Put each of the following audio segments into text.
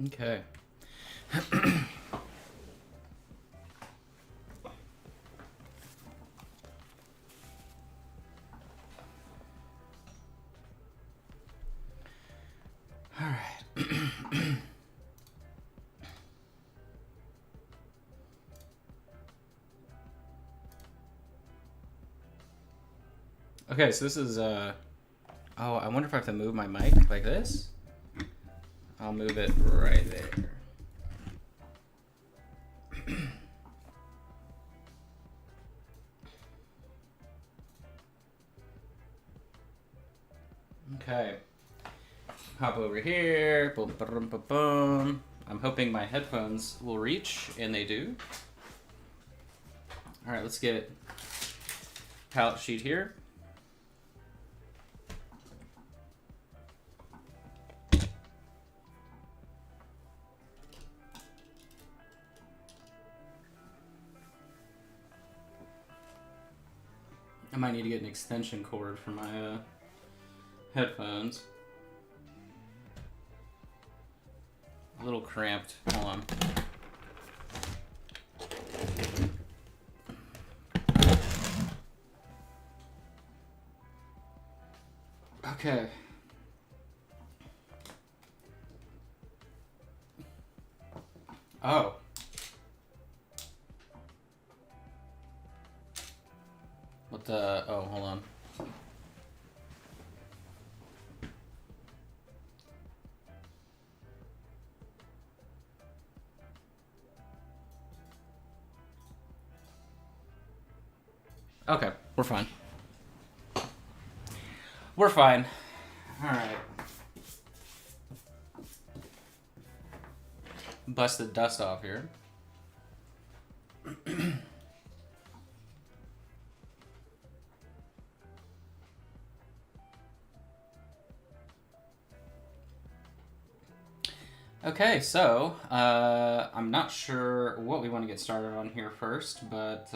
Okay. All right. Okay, so this is oh, I wonder if I have to move my mic like this. I'll move it right there. Okay. Hop over here. Boom, boom, boom, boom. I'm hoping my headphones will reach, and they do. All right, let's get palette sheet here. I might need to get an extension cord for my headphones. A little cramped. Hold on. Okay. Oh. What the? Oh, hold on. Okay, we're fine. We're fine. All right. Bust the dust off here. Okay, so I'm not sure what we want to get started on here first, but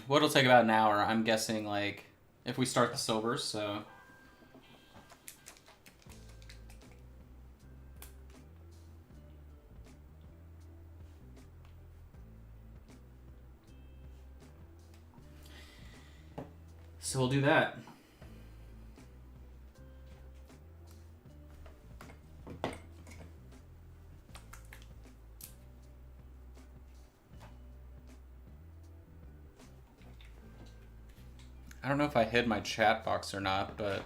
what'll take about an hour? I'm guessing, like, if we start the sobers, so. So we'll do that. I don't know if I hid my chat box or not, but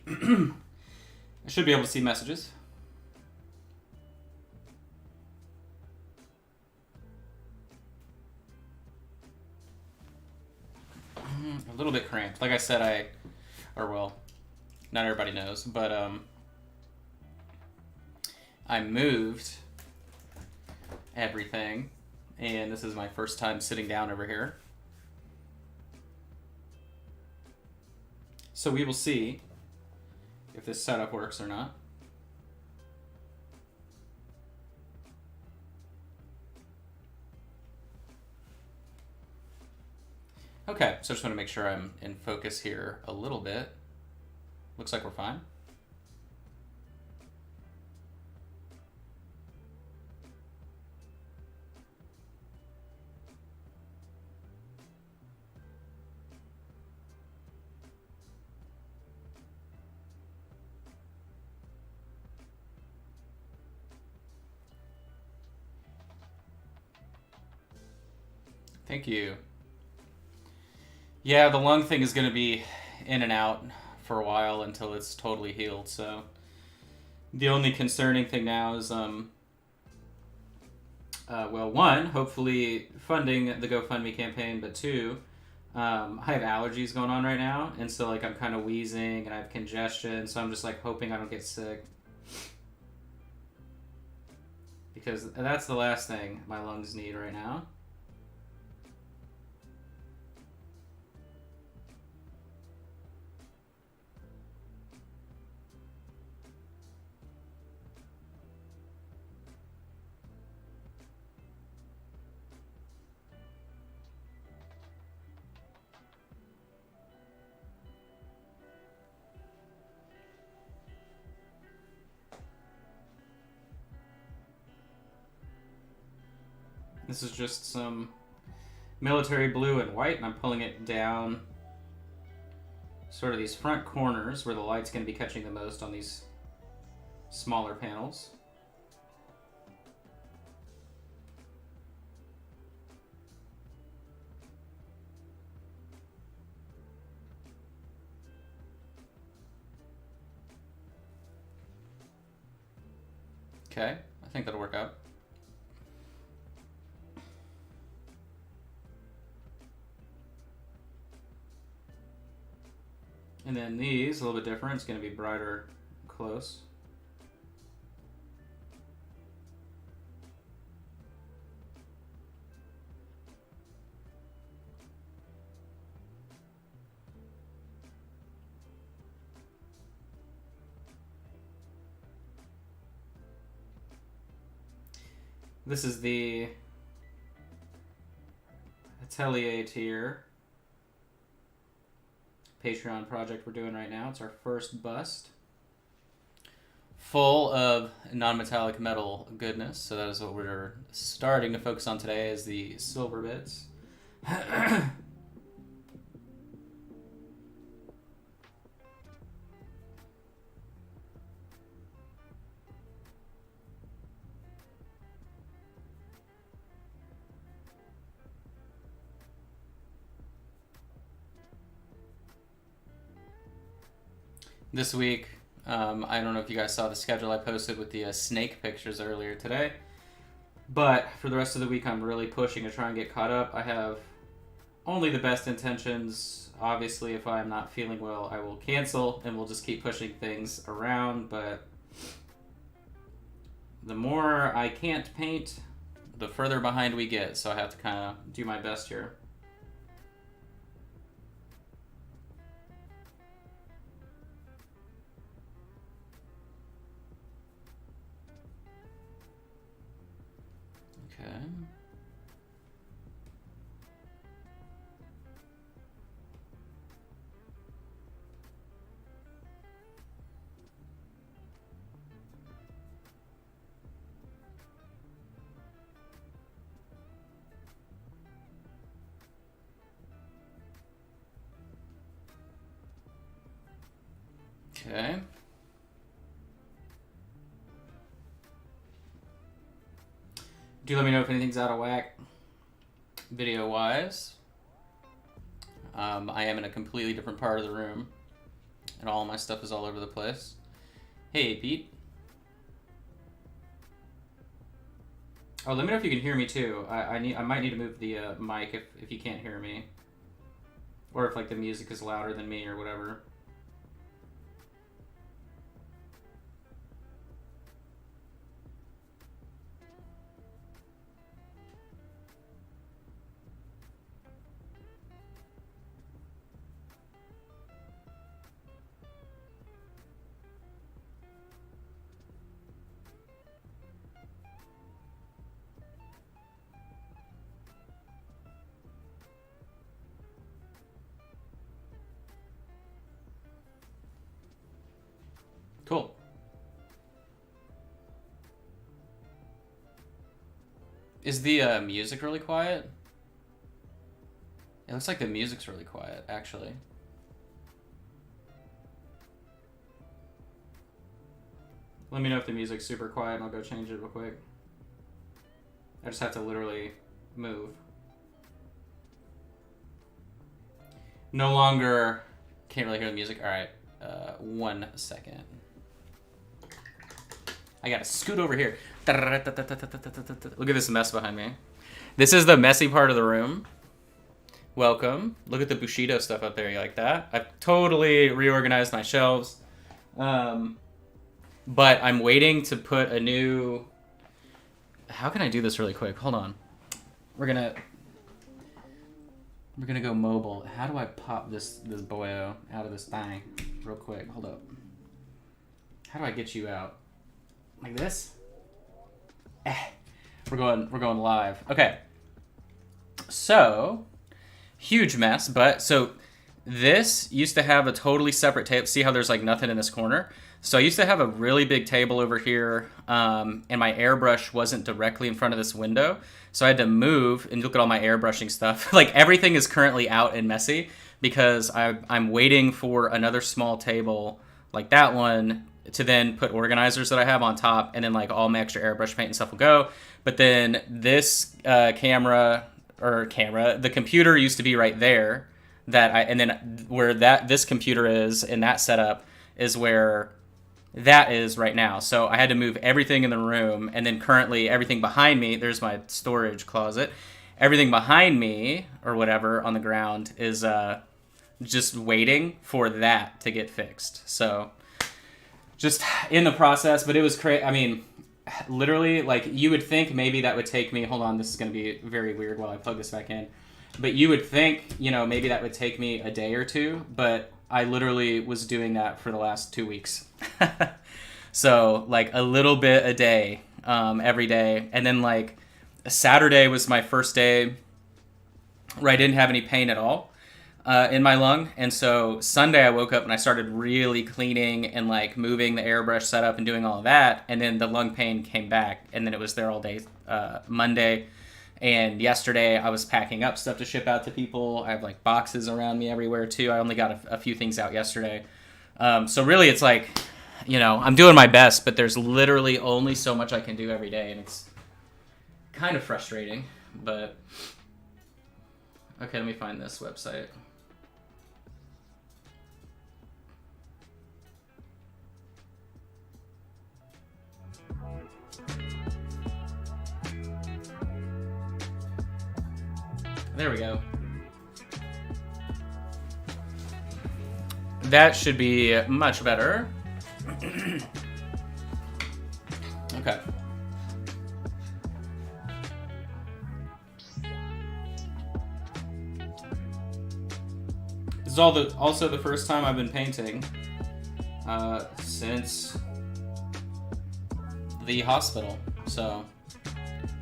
I should be able to see messages. A little bit cramped. Like I said, not everybody knows, but I moved everything, and this is my first time sitting down over here. So we will see if this setup works or not. Okay, so I just want to make sure I'm in focus here a little bit. Looks like we're fine. Thank you. Yeah, the lung thing is going to be in and out for a while until it's totally healed. So the only concerning thing now is, well, one, hopefully funding the GoFundMe campaign, but two, I have allergies going on right now, and so like I'm kind of wheezing and I have congestion, so I'm just like hoping I don't get sick, because that's the last thing my lungs need right now. This is just some military blue and white, and I'm pulling it down sort of these front corners where the light's going to be catching the most on these smaller panels. Okay, I think that'll work out. And then these, a little bit different. It's going to be brighter close. This is the Atelier tier Patreon project we're doing right now. It's our first bust. Full of non-metallic metal goodness. So that is what we're starting to focus on today, is the silver bits. This week, I don't know if you guys saw the schedule I posted with the snake pictures earlier today, but for the rest of the week I'm really pushing to try and get caught up. I have only the best intentions. Obviously, if I'm not feeling well, I will cancel and we'll just keep pushing things around, but the more I can't paint, the further behind we get, so I have to kind of do my best here. Okay. Okay. Do let me know if anything's out of whack video-wise. I am in a completely different part of the room, and all my stuff is all over the place. Hey, Pete. Oh, let me know if you can hear me too. I might need to move the mic if you can't hear me, or if like the music is louder than me or whatever. Cool. Is the music really quiet? It looks like the music's really quiet, actually. Let me know if the music's super quiet and I'll go change it real quick. I just have to literally move. No longer can't really hear the music. All right, 1 second. I gotta scoot over here. Look at this mess behind me. This is the messy part of the room. Welcome. Look at the Bushido stuff up there. You like that? I've totally reorganized my shelves. But I'm waiting to put a new... How can I do this really quick? Hold on. We're gonna go mobile. How do I pop this boyo out of this thing real quick? Hold up. How do I get you out? Like this? We're going live. Okay. So, huge mess, but so this used to have a totally separate table. See how there's like nothing in this corner? So I used to have a really big table over here, and my airbrush wasn't directly in front of this window. So I had to move, and look at all my airbrushing stuff. Like everything is currently out and messy because I'm waiting for another small table like that one to then put organizers that I have on top, and then like all my extra airbrush paint and stuff will go. But then this the computer used to be right there, and then where this computer is in that setup is where that is right now. So I had to move everything in the room, and then currently everything behind me, there's my storage closet. Everything behind me or whatever on the ground is just waiting for that to get fixed. So just in the process, but it was crazy. I mean, literally, like, you would think maybe that would take me, hold on, this is going to be very weird while I plug this back in. But you would think, maybe that would take me a day or two, but I literally was doing that for the last 2 weeks. So, like, a little bit a day, every day. And then, like, Saturday was my first day where I didn't have any pain at all in my lung. And so Sunday I woke up and I started really cleaning and, like, moving the airbrush setup and doing all of that. And then the lung pain came back, and then it was there all day Monday. And yesterday I was packing up stuff to ship out to people. I have, like, boxes around me everywhere too. I only got a few things out yesterday. So really it's like, I'm doing my best, but there's literally only so much I can do every day, and it's kind of frustrating. But okay, let me find this website. There we go. That should be much better. Okay. This is also the first time I've been painting since the hospital, so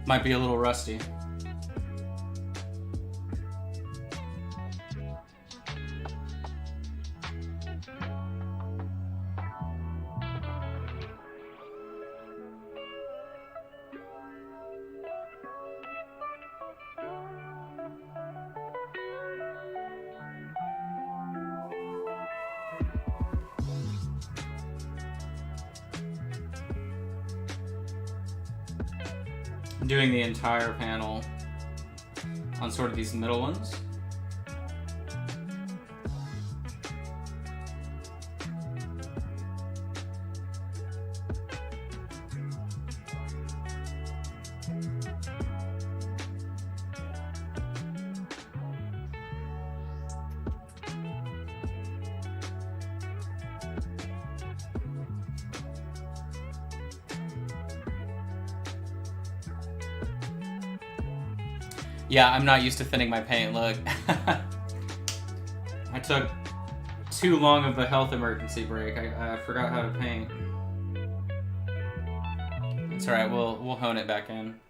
might be a little rusty. I'm doing the entire panel on sort of these middle ones. Yeah, I'm not used to thinning my paint, look. I took too long of a health emergency break. I forgot how to paint. It's alright, we'll hone it back in.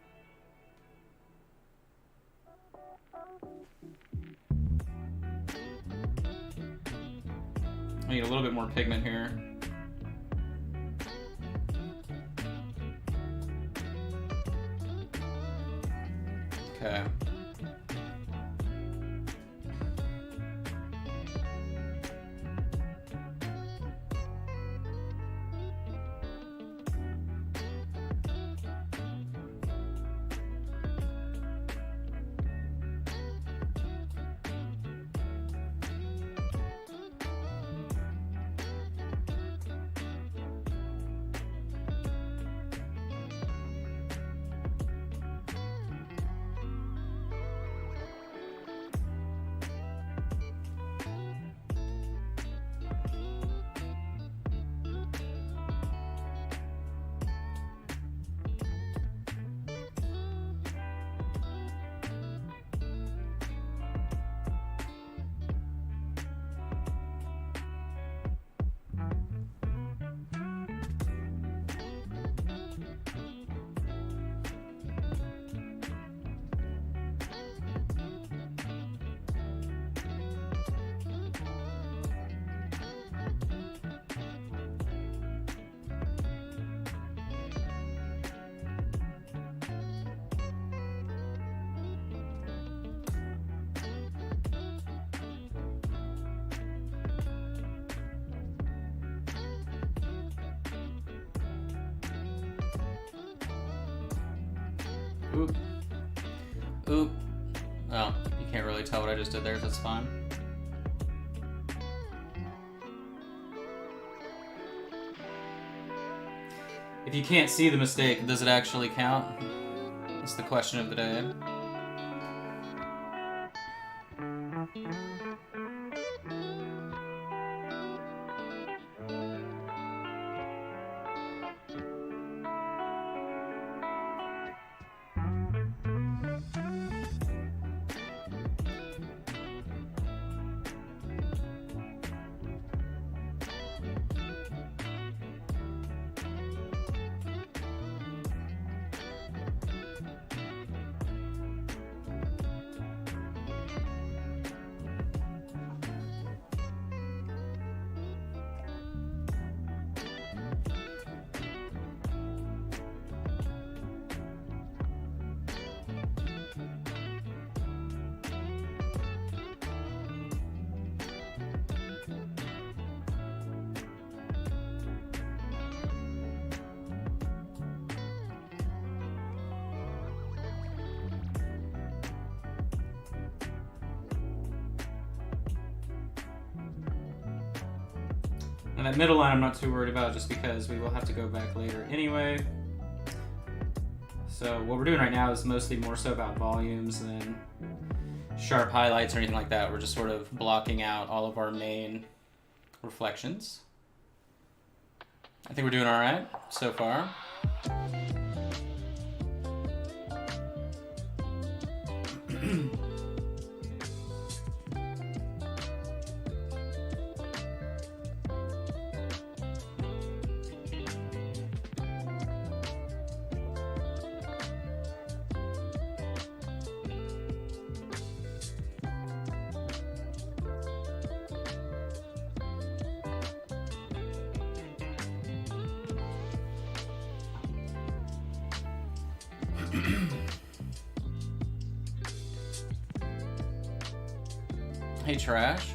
I need a little bit more pigment here. Okay. Oop. Oop. Oh, you can't really tell what I just did there, so that's fine. If you can't see the mistake, does it actually count? That's the question of the day. And that middle line I'm not too worried about just because we will have to go back later anyway. So what we're doing right now is mostly more so about volumes than sharp highlights or anything like that. We're just sort of blocking out all of our main reflections. I think we're doing all right so far. Hey, Trash.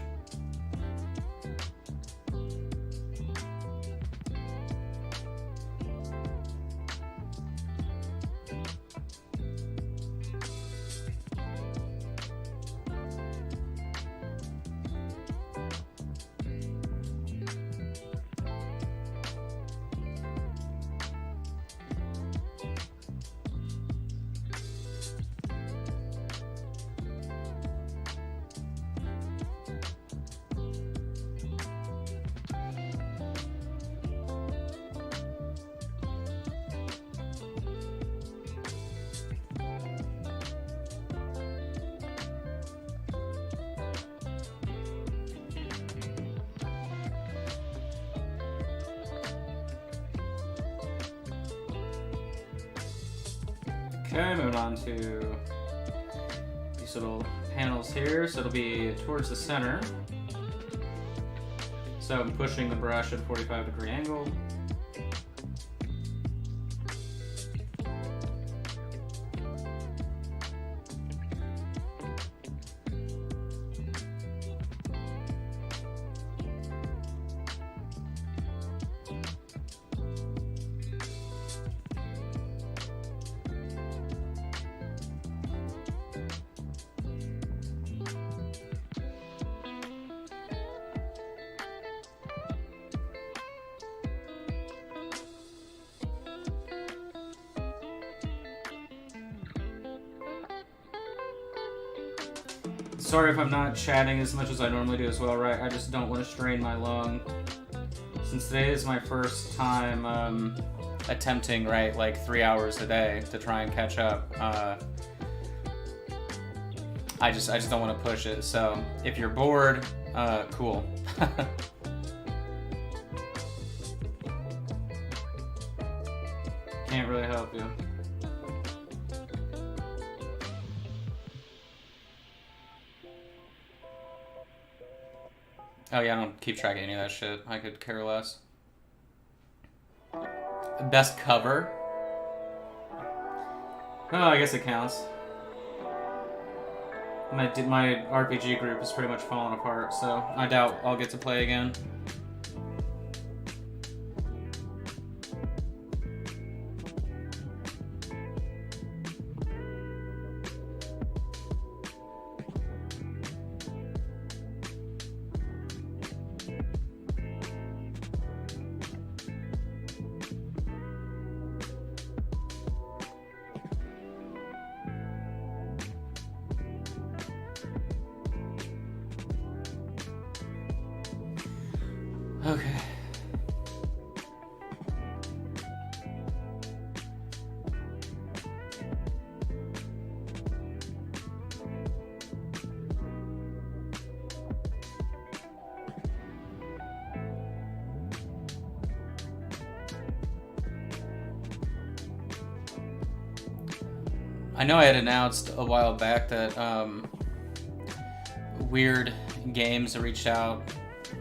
Okay, moving on to these little panels here. So it'll be towards the center. So I'm pushing the brush at a 45-degree angle. Sorry if I'm not chatting as much as I normally do as well, right? I just don't want to strain my lung. Since today is my first time attempting, right, like 3 hours a day to try and catch up, I just don't want to push it. So if you're bored, cool. Can't really help you. Oh yeah, I don't keep track of any of that shit. I could care less. Best cover? Oh, I guess it counts. My RPG group is pretty much falling apart, so I doubt I'll get to play again. Okay. I know I had announced a while back that Weird Games reached out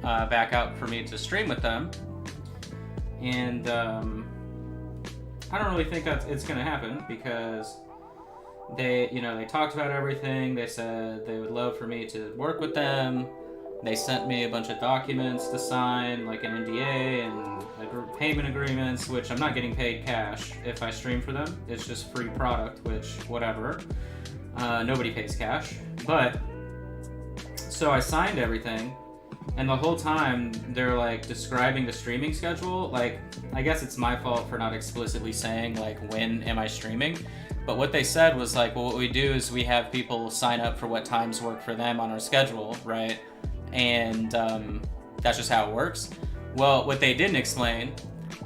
back out for me to stream with them, and I don't really think that it's gonna happen because they talked about everything. They said they would love for me to work with them. They sent me a bunch of documents to sign, like an NDA and payment agreements, which I'm not getting paid cash if I stream for them. It's just free product, which, whatever. Nobody pays cash. But, so I signed everything, and the whole time they're like describing the streaming schedule. Like, I guess it's my fault for not explicitly saying, like, when am I streaming? But what they said was like, well, what we do is we have people sign up for what times work for them on our schedule, right? And that's just how it works. Well, what they didn't explain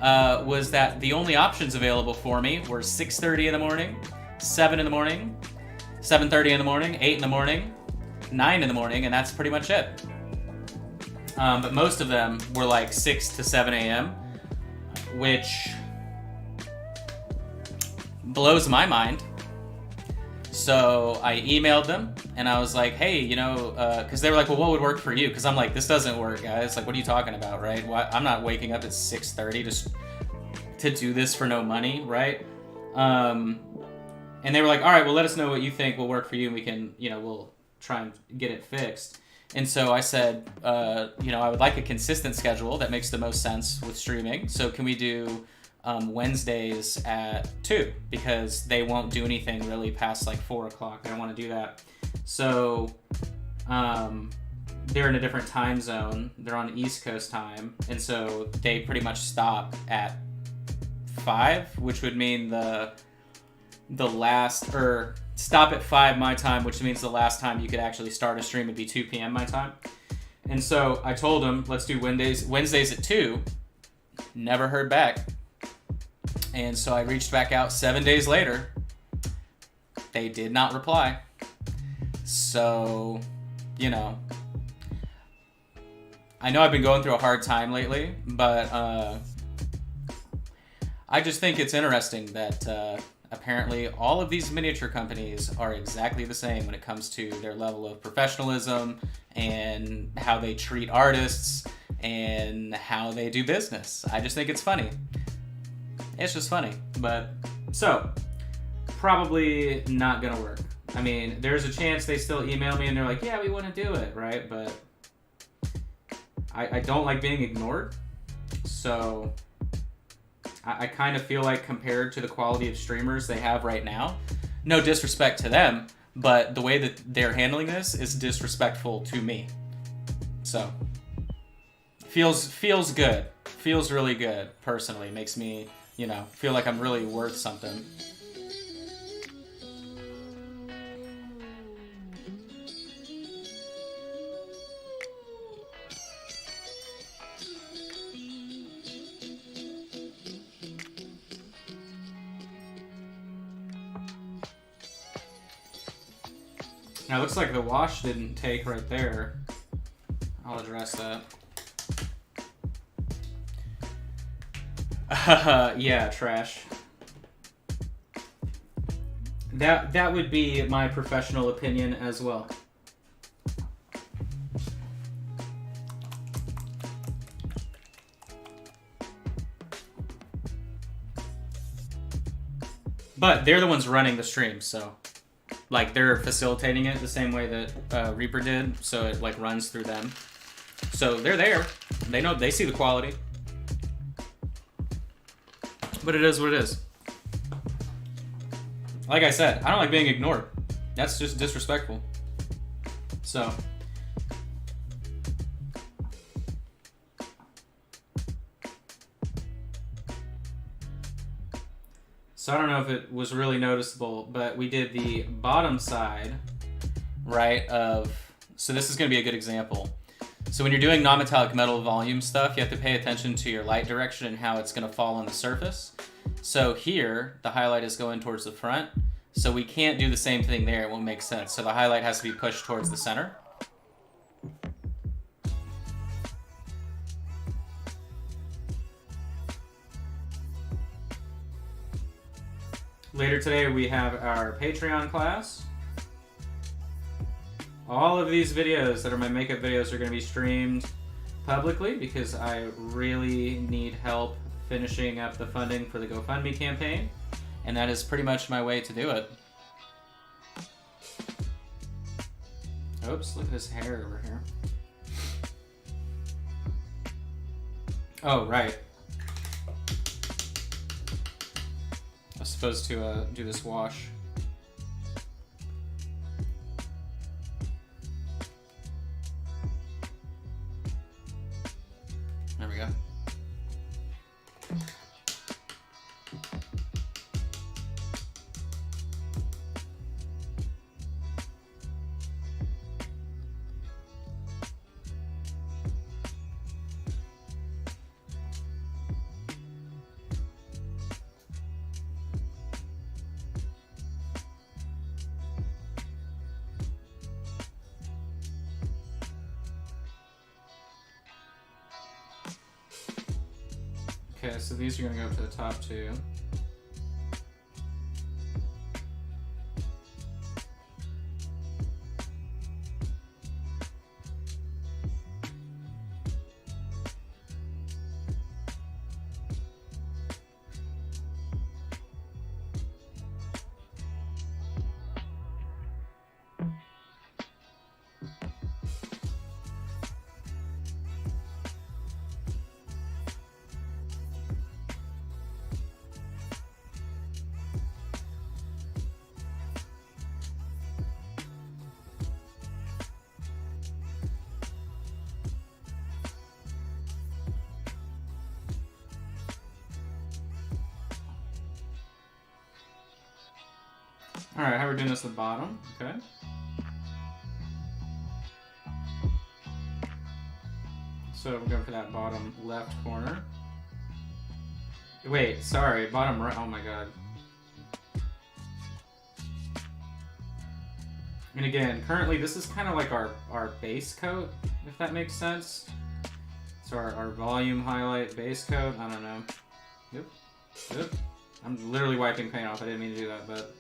was that the only options available for me were 6:30 in the morning, 7 in the morning, 7:30 in the morning, 8 in the morning, 9 in the morning, and that's pretty much it. But most of them were like 6 to 7 a.m., which blows my mind. So I emailed them and I was like, hey, because they were like, well, what would work for you? Because I'm like, this doesn't work, guys. Like, what are you talking about, right? I'm not waking up at 6:30 just to do this for no money, right? And they were like, all right, well, let us know what you think will work for you, and we can, we'll try and get it fixed. And so I said, I would like a consistent schedule that makes the most sense with streaming. So can we do Wednesdays at 2, because they won't do anything really past like 4 o'clock. I don't want to do that. So they're in a different time zone. They're on East Coast time, and so they pretty much stop at 5, which would mean the last, or stop at 5 my time, which means the last time you could actually start a stream would be 2 p.m. my time. And so I told them, let's do Wednesdays at 2. Never heard back. And so I reached back out 7 days later. They did not reply. So, I know I've been going through a hard time lately, but I just think it's interesting that apparently all of these miniature companies are exactly the same when it comes to their level of professionalism and how they treat artists and how they do business. I just think it's funny. It's just funny. But, so, probably not gonna work. I mean, there's a chance they still email me and they're like, yeah, we want to do it, right? But I don't like being ignored. So I kind of feel like, compared to the quality of streamers they have right now, no disrespect to them, but the way that they're handling this is disrespectful to me. So feels good. Feels really good, personally. Makes me, feel like I'm really worth something. Now, it looks like the wash didn't take right there. I'll address that. Yeah, trash. That would be my professional opinion as well. But they're the ones running the stream, so like they're facilitating it the same way that Reaper did, so it like runs through them. So they're there. They know, they see the quality. But it is what it is. Like I said, I don't like being ignored. That's just disrespectful. So I don't know if it was really noticeable, but we did the bottom side, right, of, so this is going to be a good example. So when you're doing non-metallic metal volume stuff, you have to pay attention to your light direction and how it's going to fall on the surface. So here, the highlight is going towards the front. So we can't do the same thing there. It won't make sense. So the highlight has to be pushed towards the center. Later today, we have our Patreon class. All of these videos that are my makeup videos are going to be streamed publicly because I really need help finishing up the funding for the GoFundMe campaign. And that is pretty much my way to do it. Oops, look at this hair over here. Oh, right. I was supposed to do this wash. There we go. Okay, so these are going to go to the top two. Alright, how we're doing this at the bottom, okay. So we're going for that bottom left corner. Wait, sorry, bottom right, oh my god. And again, currently this is kind of like our base coat, if that makes sense. So our volume highlight base coat, I don't know. Yep. I'm literally wiping paint off, I didn't mean to do that, but...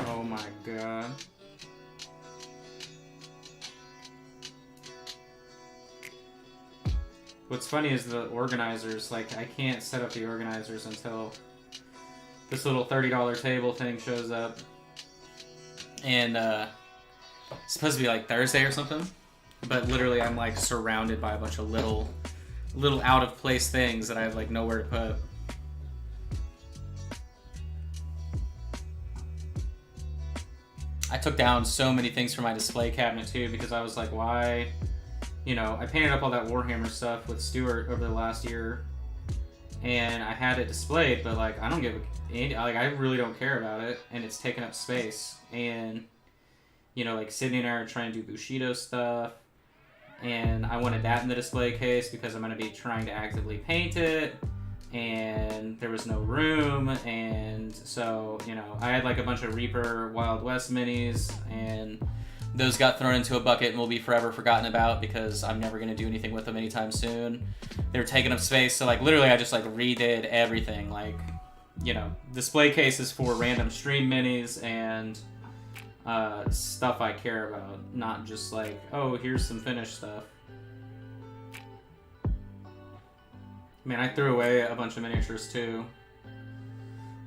Oh my god. What's funny is the organizers, like I can't set up the organizers until this little $30 table thing shows up. And it's supposed to be like Thursday or something. But literally I'm like surrounded by a bunch of little out of place things that I have like nowhere to put. I took down so many things from my display cabinet too because I was like, why? You know, I painted up all that Warhammer stuff with Stuart over the last year, and I had it displayed, but like I don't give a, like I really don't care about it, and it's taking up space. And you know, like Sydney and I are trying to do Bushido stuff, and I wanted that in the display case because I'm going to be trying to actively paint it. And there was no room, and so, you know, I had like a bunch of Reaper Wild West minis, and those got thrown into a bucket and will be forever forgotten about because I'm never going to do anything with them anytime soon. They were taking up space, so like literally I just like redid everything. Like, you know, display cases for random stream minis and stuff I care about, not just like, oh, here's some finished stuff. Man, I threw away a bunch of miniatures too,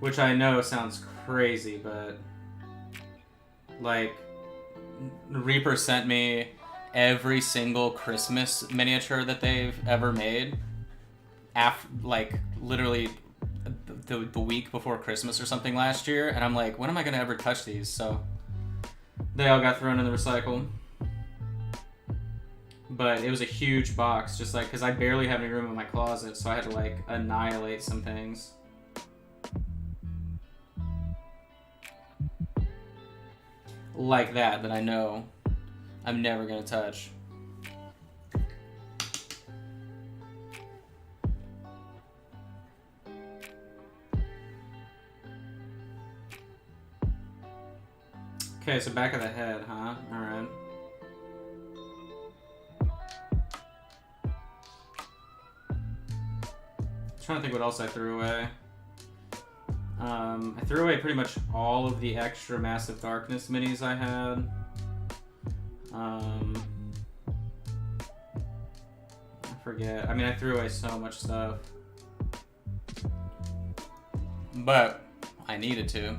which I know sounds crazy, but like Reaper sent me every single Christmas miniature that they've ever made, like literally the week before Christmas or something last year, and I'm like, when am I gonna ever touch these? So they all got thrown in the recycle. But it was a huge box, just like, because I barely have any room in my closet, so I had to like annihilate some things. Like that I know I'm never gonna touch. Okay, so back of the head, huh? Alright. Trying to think what else I threw away. I threw away pretty much all of the extra Massive Darkness minis I had. I forget. I mean, I threw away so much stuff. But I needed to.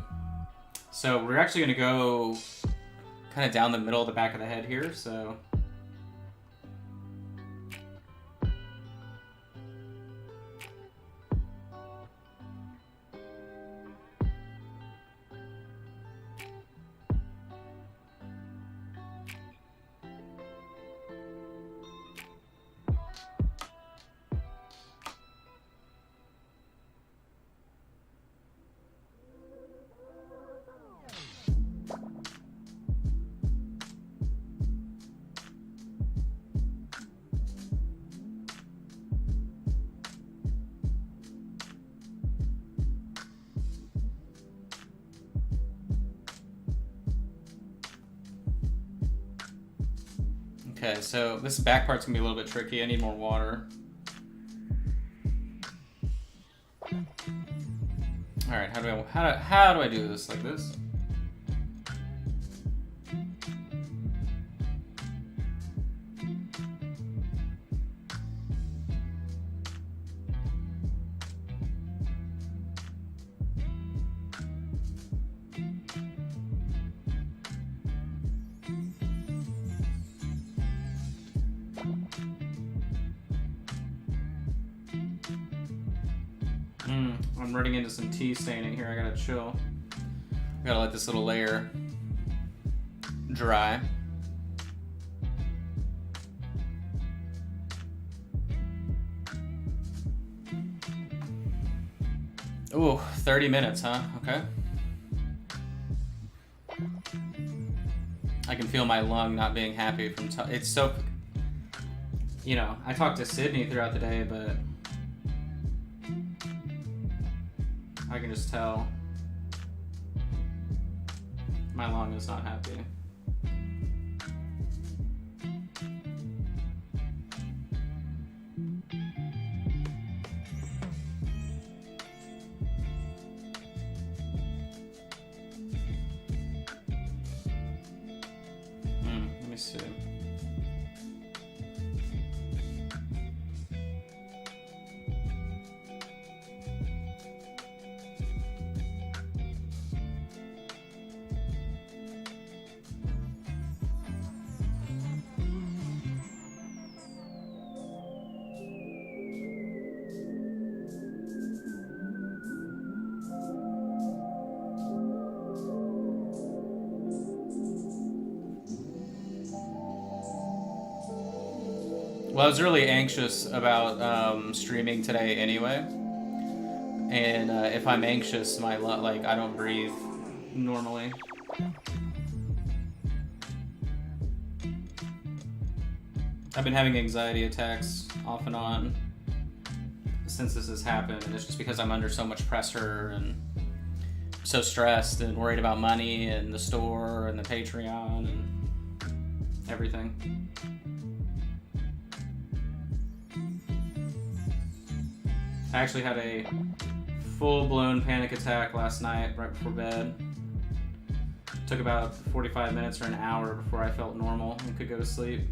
So we're actually going to go kind of down the middle of the back of the head here, so... Okay, so this back part's gonna be a little bit tricky. I need more water. All right, how do I do this? Like this? I'm running into some tea staining here. I gotta chill. I gotta let this little layer dry. Ooh, 30 minutes, huh? Okay. I can feel my lung not being happy from it's so... You know, I talked to Sydney throughout the day, but... I can just tell my lung is not happy. Let me see. Well, I was really anxious about streaming today anyway, and if I'm anxious, I don't breathe normally. I've been having anxiety attacks off and on since this has happened, and it's just because I'm under so much pressure and so stressed and worried about money and the store and the Patreon and everything. I actually had a full-blown panic attack last night right before bed. It took about 45 minutes or an hour before I felt normal and could go to sleep.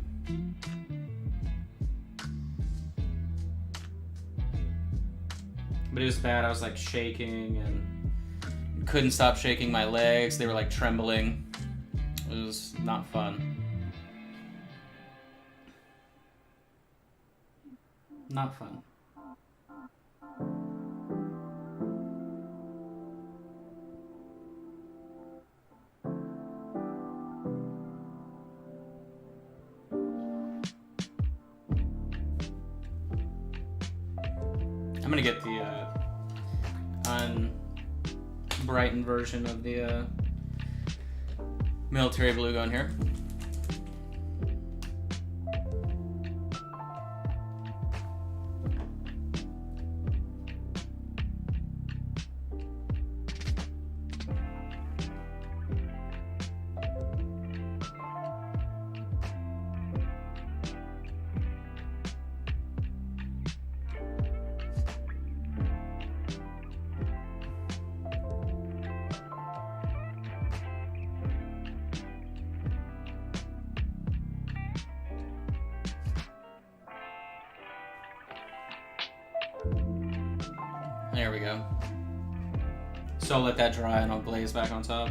But it was bad. I was like shaking and couldn't stop shaking my legs. They were like trembling. It was not fun. Not fun. I'm gonna get the unbrightened version of the military blue gun here. There we go. So I'll let that dry and I'll glaze back on top.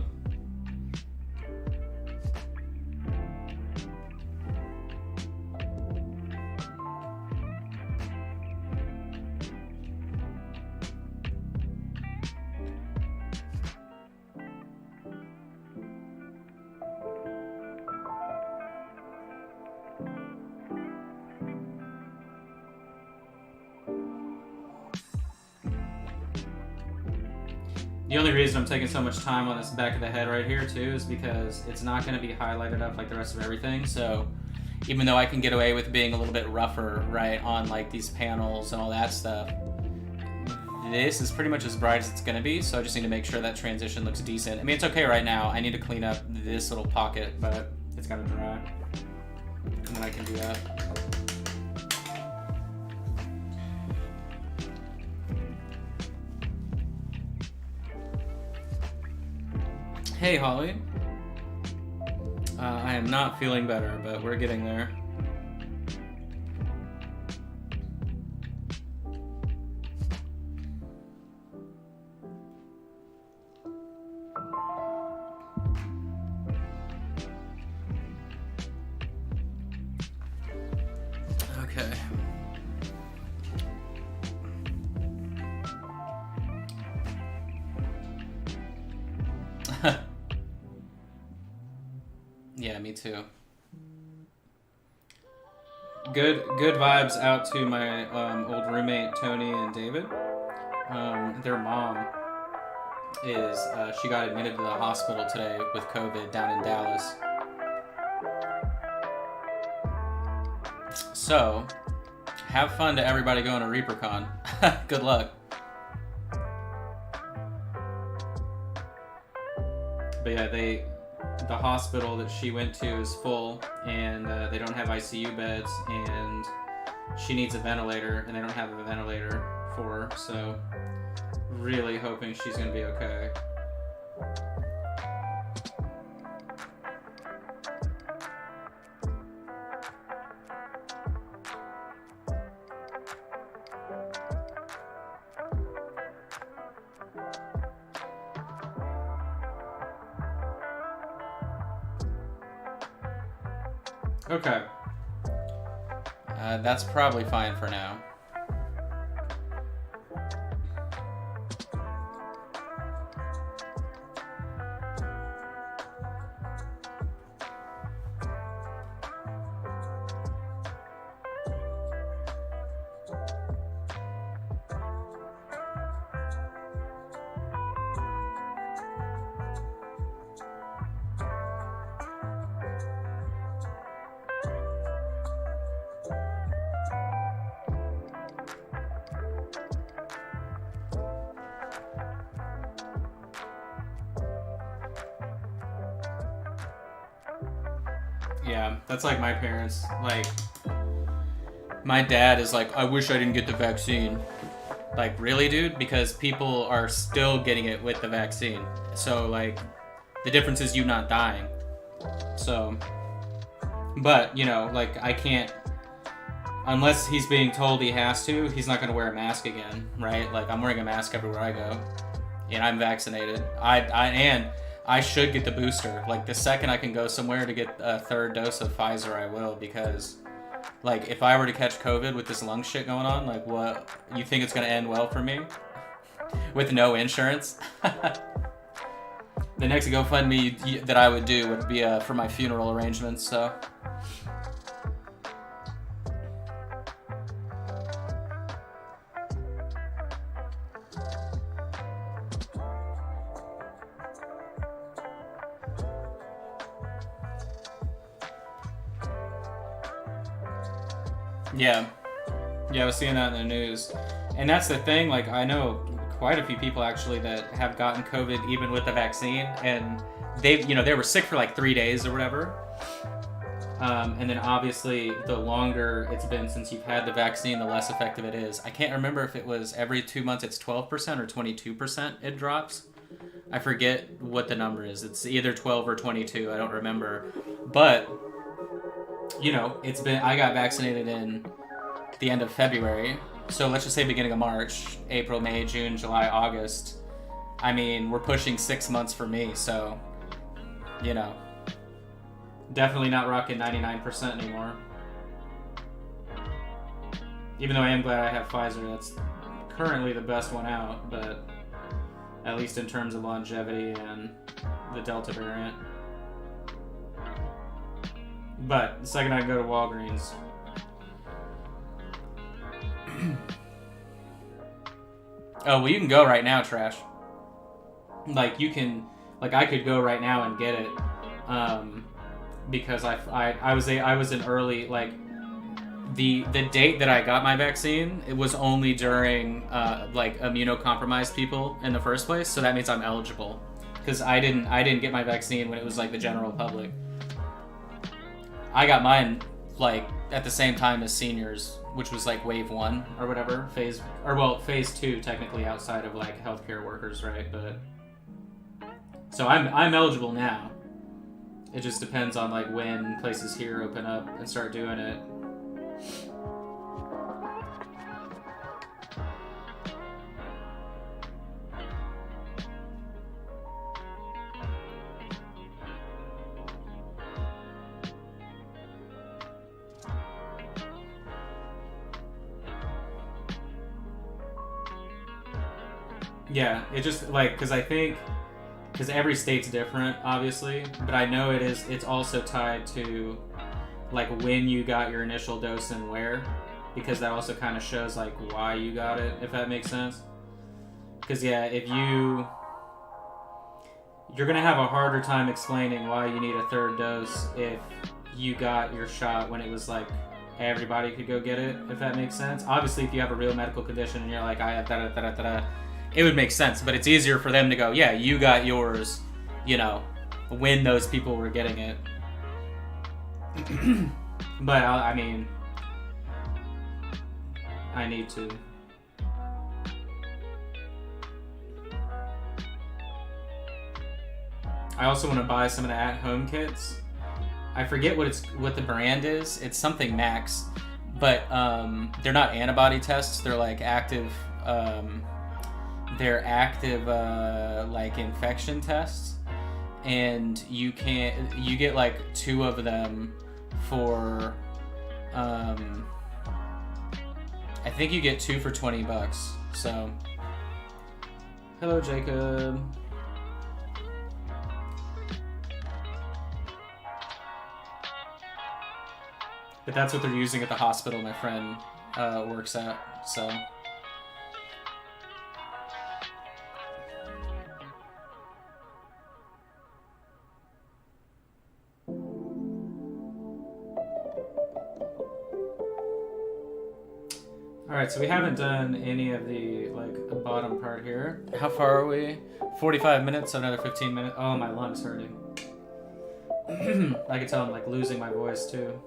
The only reason I'm taking so much time on this back of the head right here too is because it's not going to be highlighted up like the rest of everything. So even though I can get away with being a little bit rougher, right, on like these panels and all that stuff, this is pretty much as bright as it's going to be. So I just need to make sure that transition looks decent. I mean, it's okay right now. I need to clean up this little pocket, but it's got to dry. And then I can do that. Hey, Holly. I am not feeling better, but we're getting there. Okay. Yeah, me too. Good vibes out to my old roommate Tony and David. Their mom is she got admitted to the hospital today with COVID down in Dallas. So, have fun to everybody going to ReaperCon. Good luck. But yeah, the hospital that she went to is full, and they don't have ICU beds, and she needs a ventilator, and they don't have a ventilator for her, so really hoping she's going to be okay. Okay. That's probably fine for now. Yeah, that's like my parents. Like, my dad is like, I wish I didn't get the vaccine. Like, really, dude? Because people are still getting it with the vaccine. So, like, the difference is you not dying. So, but, you know, like, I can't, unless he's being told he has to, he's not going to wear a mask again, right? Like, I'm wearing a mask everywhere I go. And I'm vaccinated. And I should get the booster. Like, the second I can go somewhere to get a third dose of Pfizer, I will, because, like, if I were to catch COVID with this lung shit going on, like, what, you think it's going to end well for me? With no insurance? The next GoFundMe that I would do would be for my funeral arrangements, so. Yeah, I was seeing that in the news, and that's the thing. Like, I know quite a few people actually that have gotten COVID even with the vaccine, and they were sick for like 3 days or whatever. And then obviously, the longer it's been since you've had the vaccine, the less effective it is. I can't remember if it was every 2 months it's 12% or 22% it drops. I forget what the number is. It's either 12 or 22. I don't remember, but. You know, I got vaccinated in the end of February, So let's just say beginning of March, April, May, June, July, August. I mean, we're pushing 6 months for me, so, you know, definitely not rocking 99% anymore. Even though I am glad I have Pfizer, that's currently the best one out, but at least in terms of longevity and the Delta variant. But the second I go to Walgreens, oh, well, you can go right now, Trash. Like, you can, like, I could go right now and get it, because I was an early, like, the date that I got my vaccine, it was only during, like, immunocompromised people in the first place, so that means I'm eligible, because I didn't get my vaccine when it was, like, the general public. I got mine, like, at the same time as seniors, which was like wave 1 or whatever, phase 2 technically outside of like healthcare workers, right? But so I'm eligible now. It just depends on like when places here open up and start doing it. Yeah, it just, like, because every state's different, obviously, but I know it's also tied to, like, when you got your initial dose and where, because that also kind of shows, like, why you got it, if that makes sense. Because, yeah, you're going to have a harder time explaining why you need a third dose if you got your shot when it was, like, everybody could go get it, if that makes sense. Obviously, if you have a real medical condition and you're like, I have da-da-da-da-da, it would make sense, but it's easier for them to go, yeah, you got yours, you know, when those people were getting it. But, I mean, I need to. I also want to buy some of the at-home kits. I forget what the brand is. It's something Max, but they're not antibody tests. They're like active... like infection tests, and you get like 2 of them for I think you get 2 for $20. So hello, Jacob. But that's what they're using at the hospital my friend works at, so Alright, so we haven't done any of the, like, bottom part here. How far are we? 45 minutes, so another 15 minutes. Oh, my lung's hurting. I can tell I'm, like, losing my voice, too.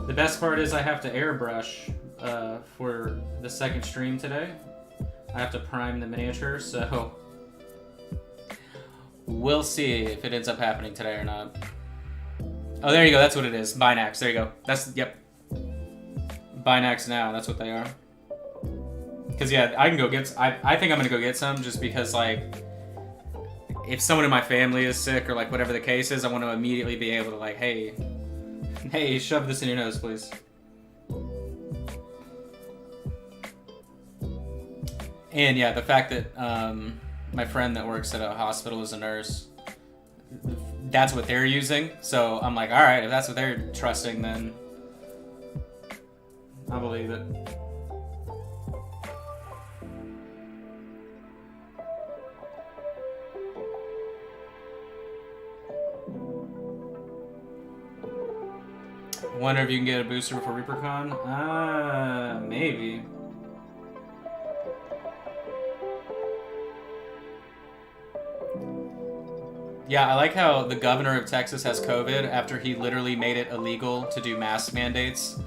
The best part is I have to airbrush for the second stream today. I have to prime the miniature, so... we'll see if it ends up happening today or not. Oh, there you go. That's what it is. Binax. There you go. Yep. Binax now. That's what they are. Because, yeah, I can go get... I think I'm going to go get some just because, like, if someone in my family is sick or, like, whatever the case is, I want to immediately be able to, like, hey, shove this in your nose, please. And, yeah, the fact that... my friend that works at a hospital is a nurse. That's what they're using. So I'm like, all right, if that's what they're trusting, then I believe it. Wonder if you can get a booster before ReaperCon? Maybe. Yeah, I like how the governor of Texas has COVID after he literally made it illegal to do mask mandates.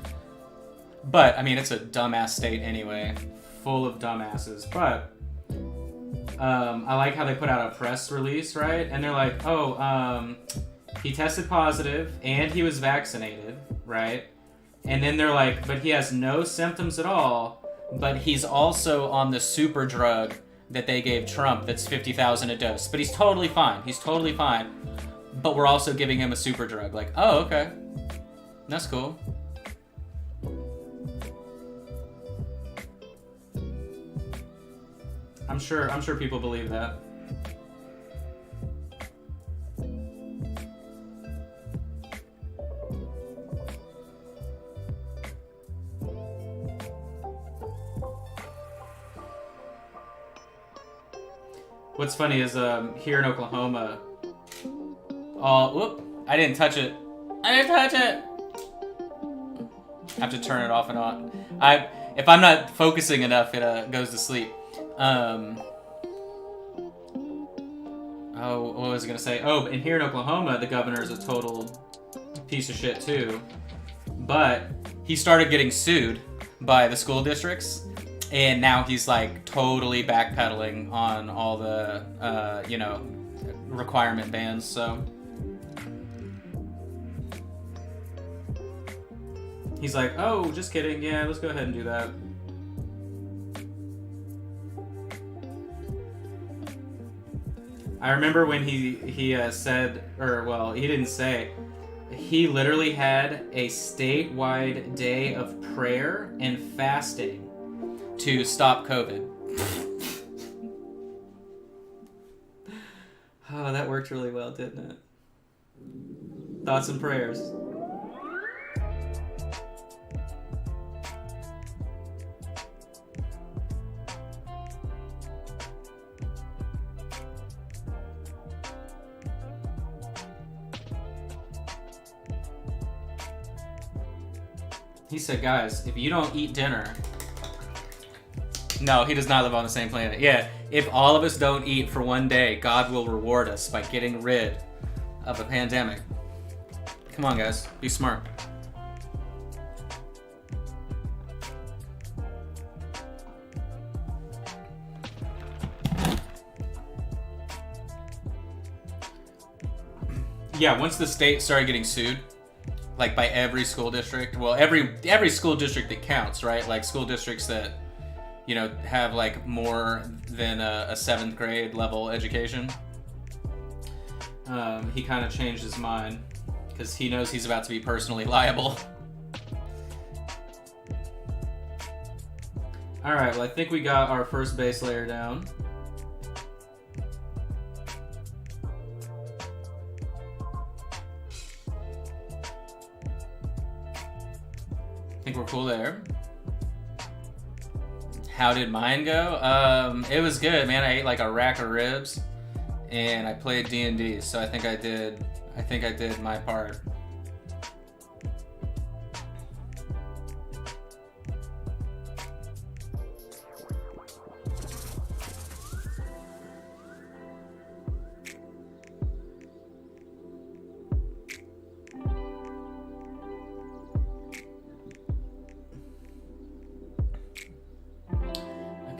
But, I mean, it's a dumbass state anyway. Full of dumbasses. But, I like how they put out a press release, right? And they're like, he tested positive and he was vaccinated, right? And then they're like, but he has no symptoms at all, but he's also on the super drug that they gave Trump that's $50,000 a dose. But he's totally fine. He's totally fine. But we're also giving him a super drug. Like, oh, okay. That's cool. I'm sure people believe that. What's funny is here in Oklahoma, I didn't touch it. I didn't touch it. I have to turn it off and on. If I'm not focusing enough, it goes to sleep. What was I gonna say? Oh, and here in Oklahoma, the governor is a total piece of shit too. But he started getting sued by the school districts, and now he's like totally backpedaling on all the requirement bans. So he's like, oh, just kidding. Yeah, let's go ahead and do that. I remember when he said, or well, he didn't say, he literally had a statewide day of prayer and fasting to stop COVID. Oh, that worked really well, didn't it? Thoughts and prayers. He said, guys, if you don't eat dinner... No, he does not live on the same planet. Yeah, if all of us don't eat for one day, God will reward us by getting rid of a pandemic. Come on, guys. Be smart. Yeah, once the state started getting sued, like by every school district, well, every school district that counts, right? Like school districts that, you know, have like more than a 7th grade level education. He kind of changed his mind because he knows he's about to be personally liable. All right, well, I think we got our first base layer down. I think we're cool there. How did mine go? It was good, man. I ate like a rack of ribs, and I played D&D. So I think I did my part.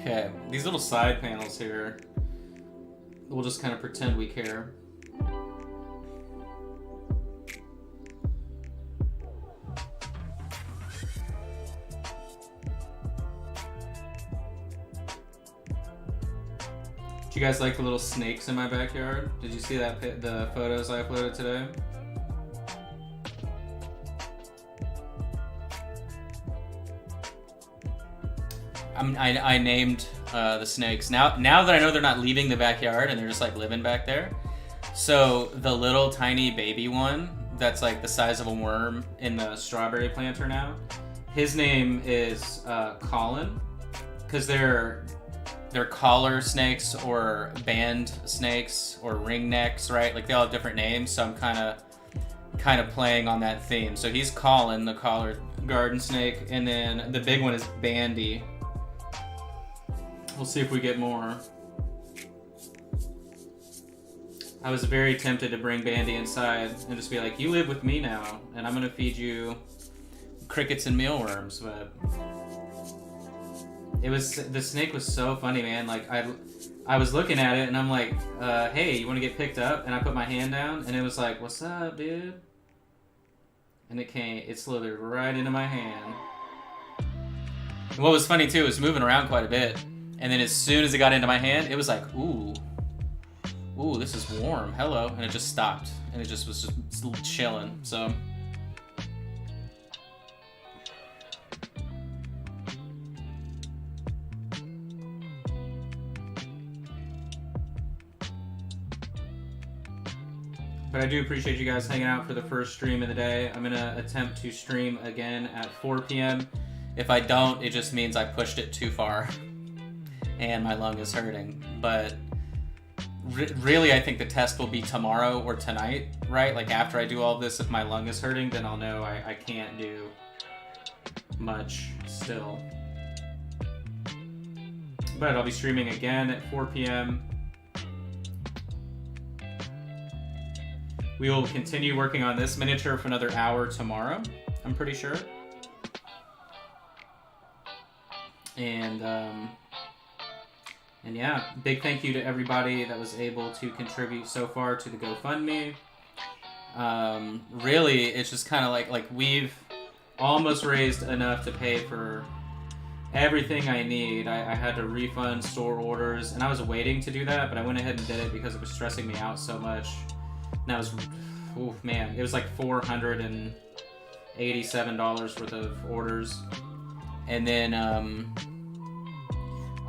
Okay, these little side panels here, we'll just kind of pretend we care. Do you guys like the little snakes in my backyard? Did you see that the photos I uploaded today? I named the snakes. Now that I know they're not leaving the backyard and they're just like living back there. So the little tiny baby one that's like the size of a worm in the strawberry planter now, his name is Colin, because they're collar snakes or band snakes or ring necks, right? Like they all have different names. So I'm kind of playing on that theme. So he's Colin, the collared garden snake, and then the big one is Bandy. We'll see if we get more. I was very tempted to bring Bandy inside and just be like, you live with me now, and I'm gonna feed you crickets and mealworms, but the snake was so funny, man. Like I was looking at it and I'm like, hey, you want to get picked up? And I put my hand down and it was like, what's up, dude? And it slithered right into my hand. And what was funny too, it was moving around quite a bit. And then as soon as it got into my hand, it was like, ooh, this is warm. Hello. And it just stopped. And it just was just chilling. So. But I do appreciate you guys hanging out for the first stream of the day. I'm going to attempt to stream again at 4 p.m. If I don't, it just means I pushed it too far and my lung is hurting. But really, I think the test will be tomorrow or tonight, right? Like after I do all this, if my lung is hurting, then I'll know I can't do much still. But I'll be streaming again at 4 p.m. We will continue working on this miniature for another hour tomorrow, I'm pretty sure. And yeah, big thank you to everybody that was able to contribute so far to the GoFundMe. Really, it's just kind of like we've almost raised enough to pay for everything I need. I had to refund store orders, and I was waiting to do that, but I went ahead and did it because it was stressing me out so much. And that was, oh man, it was like $487 worth of orders. And then,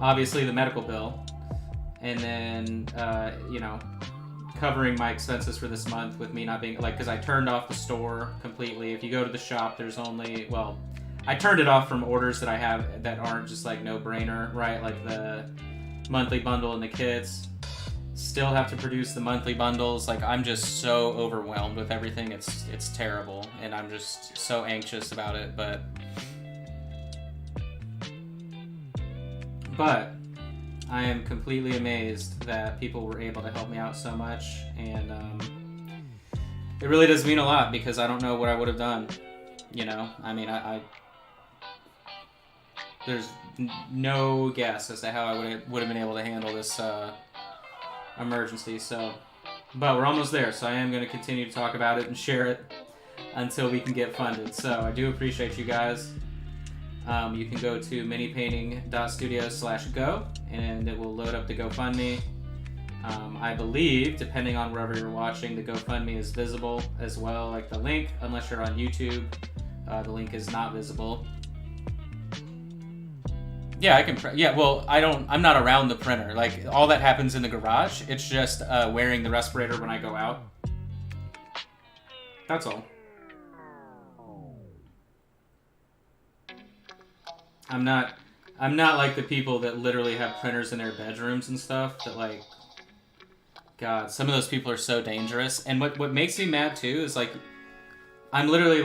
obviously the medical bill. And then, covering my expenses for this month with me not being, because I turned off the store completely. If you go to the shop, there's only, I turned it off from orders that I have that aren't just no-brainer, right? Like the monthly bundle and the kits. Still have to produce the monthly bundles. I'm just so overwhelmed with everything. It's terrible, and I'm just so anxious about it. But I am completely amazed that people were able to help me out so much, and it really does mean a lot because I don't know what I would have done. I there's no guess as to how I would have been able to handle this. Emergency. But we're almost there, so I am going to continue to talk about it and share it until we can get funded. So I do appreciate you guys. You can go to minipainting.studio/go and it will load up the GoFundMe. I believe, depending on wherever you're watching, the GoFundMe is visible as well, like the link, unless you're on YouTube. The link is not visible. Yeah, I can print. Yeah, well, I'm not around the printer. All that happens in the garage. It's just wearing the respirator when I go out. That's all. I'm not like the people that literally have printers in their bedrooms and stuff that God, some of those people are so dangerous. And what makes me mad too is I'm literally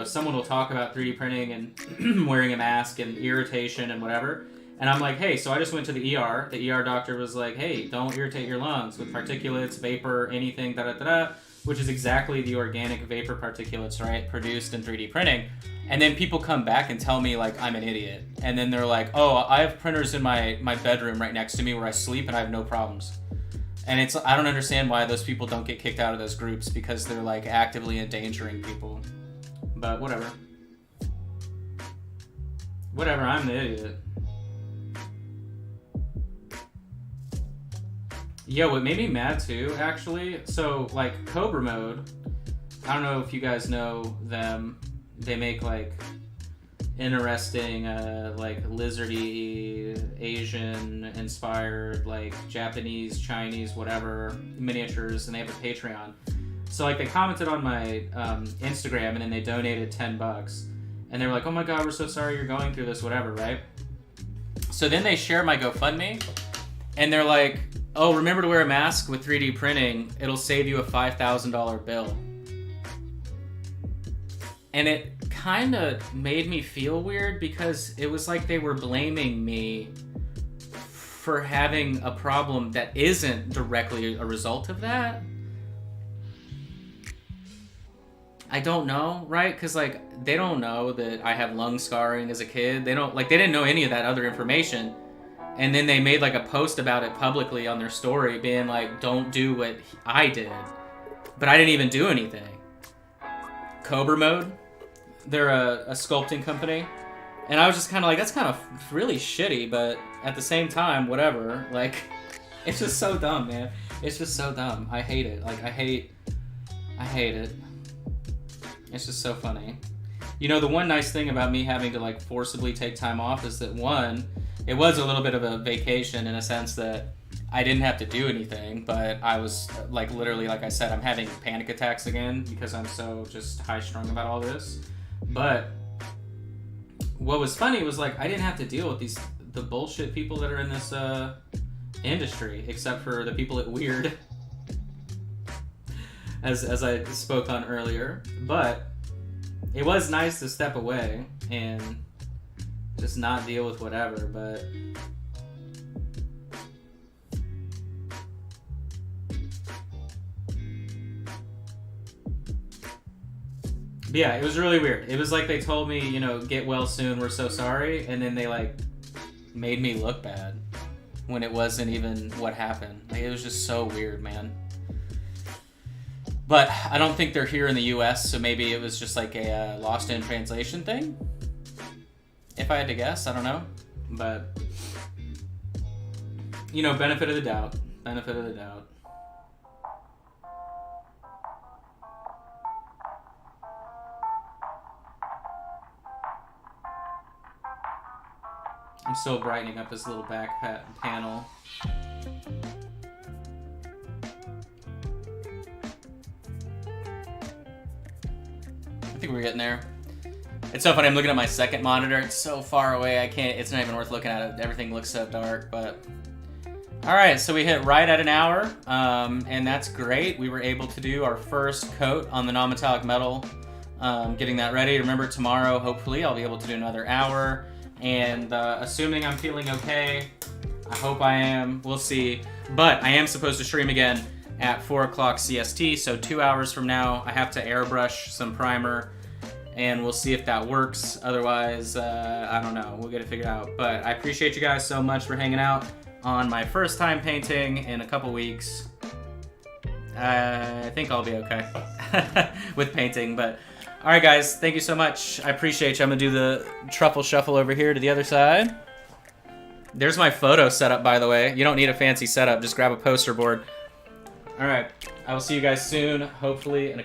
someone will talk about 3D printing and wearing a mask and irritation and whatever. And I'm like, hey, so I just went to the ER. The ER doctor was like, hey, don't irritate your lungs with particulates, vapor, anything, da-da-da-da, which is exactly the organic vapor particulates, right, produced in 3D printing. And then people come back and tell me, I'm an idiot. And then they're like, oh, I have printers in my bedroom right next to me where I sleep and I have no problems. And I don't understand why those people don't get kicked out of those groups because they're actively endangering people. But whatever. Whatever, I'm the idiot. Yeah, what made me mad too, actually, so Cobra Mode, I don't know if you guys know them. They make interesting, lizardy, Asian-inspired, Japanese, Chinese, whatever, miniatures, and they have a Patreon. So, they commented on my Instagram, and then they donated $10. And they were like, oh my god, we're so sorry you're going through this, whatever, right? So then they share my GoFundMe, and they're like, oh, remember to wear a mask with 3D printing. It'll save you a $5,000 bill. And it kind of made me feel weird because it was like they were blaming me for having a problem that isn't directly a result of that. I don't know, right? Because they don't know that I have lung scarring as a kid. They didn't know any of that other information. And then they made like a post about it publicly on their story, being like, don't do what I did. But I didn't even do anything. Cobra Mode, they're a sculpting company. And I was just kind of like, that's kind of really shitty, but at the same time, whatever. Like, it's just so dumb, man. It's just so dumb. I hate it. Like, I hate it. It's just so funny. You know, the one nice thing about me having to like forcibly take time off is that one, it was a little bit of a vacation in a sense that I didn't have to do anything, but I was like literally, like I said, I'm having panic attacks again because I'm so just high strung about all this. But what was funny was like I didn't have to deal with the bullshit people that are in this industry, except for the people at Weird, as I spoke on earlier. But it was nice to step away and just not deal with whatever. But yeah, it was really weird. It was like they told me, you know, get well soon, we're so sorry, and then they like made me look bad when it wasn't even what happened. Like, it was just so weird, man. But I don't think they're here in the US, so maybe it was just like a lost in translation thing. If I had to guess, I don't know. But, you know, benefit of the doubt. Benefit of the doubt. I'm still brightening up this little back panel. I think we're getting there. It's so funny, I'm looking at my second monitor. It's so far away, I can't, it's not even worth looking at it. Everything looks so dark, but... Alright, so we hit right at an hour, and that's great. We were able to do our first coat on the non-metallic metal, getting that ready. Remember, tomorrow, hopefully, I'll be able to do another hour, and assuming I'm feeling okay, I hope I am, we'll see. But I am supposed to stream again at 4 o'clock CST, so 2 hours from now. I have to airbrush some primer, and we'll see if that works. Otherwise, I don't know. We'll get it figured out. But I appreciate you guys so much for hanging out on my first time painting in a couple weeks. I think I'll be okay with painting, but all right, guys, thank you so much. I appreciate you. I'm gonna do the truffle shuffle over here to the other side. There's my photo setup, by the way. You don't need a fancy setup. Just grab a poster board. All right, I will see you guys soon, hopefully in a